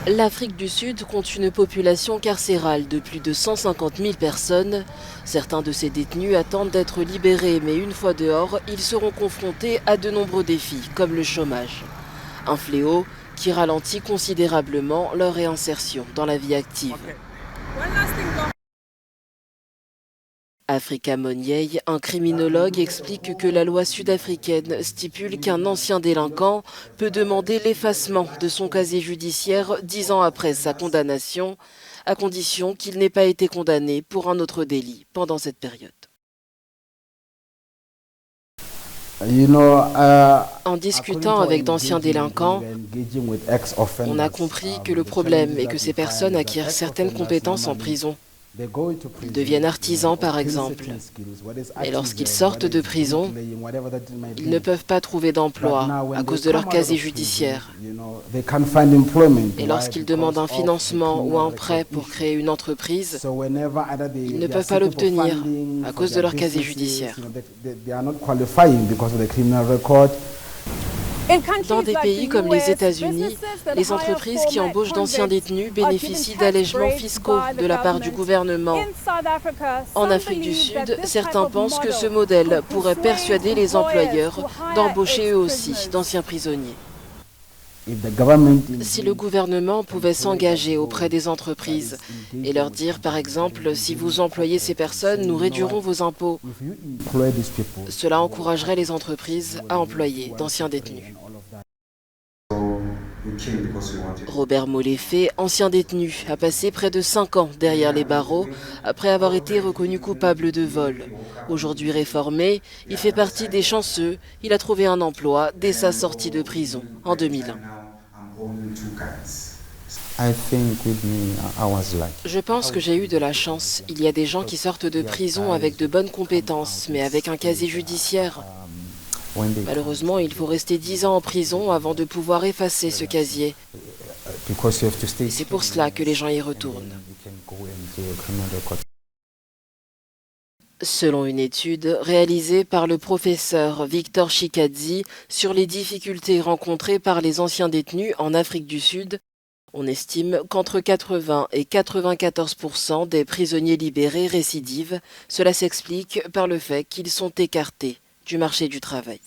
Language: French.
L'Afrique du Sud compte une population carcérale de plus de 150 000 personnes. Certains de ces détenus attendent d'être libérés, mais une fois dehors, ils seront confrontés à de nombreux défis, comme le chômage. Un fléau qui ralentit considérablement leur réinsertion dans la vie active. Africa Monier, un criminologue, explique que la loi sud-africaine stipule qu'un ancien délinquant peut demander l'effacement de son casier judiciaire 10 ans après sa condamnation, à condition qu'il n'ait pas été condamné pour un autre délit pendant cette période. En discutant avec d'anciens délinquants, on a compris que le problème est que ces personnes acquièrent certaines compétences en prison. Ils deviennent artisans par exemple. Et lorsqu'ils sortent de prison, ils ne peuvent pas trouver d'emploi à cause de leur casier judiciaire. Et lorsqu'ils demandent un financement ou un prêt pour créer une entreprise, ils ne peuvent pas l'obtenir à cause de leur casier judiciaire. Dans des pays comme les États-Unis, les entreprises qui embauchent d'anciens détenus bénéficient d'allègements fiscaux de la part du gouvernement. En Afrique du Sud, certains pensent que ce modèle pourrait persuader les employeurs d'embaucher eux aussi d'anciens prisonniers. Si le gouvernement pouvait s'engager auprès des entreprises et leur dire, par exemple, si vous employez ces personnes, nous réduirons vos impôts, cela encouragerait les entreprises à employer d'anciens détenus. Robert Molefe, ancien détenu, a passé près de 5 ans derrière les barreaux après avoir été reconnu coupable de vol. Aujourd'hui réformé, il fait partie des chanceux. Il a trouvé un emploi dès sa sortie de prison en 2001. Je pense que j'ai eu de la chance. Il y a des gens qui sortent de prison avec de bonnes compétences, mais avec un casier judiciaire. Malheureusement, il faut rester 10 ans en prison avant de pouvoir effacer ce casier. C'est pour cela que les gens y retournent. Selon une étude réalisée par le professeur Victor Chikadze sur les difficultés rencontrées par les anciens détenus en Afrique du Sud, on estime qu'entre 80 et 94% des prisonniers libérés récidivent. Cela s'explique par le fait qu'ils sont écartés du marché du travail.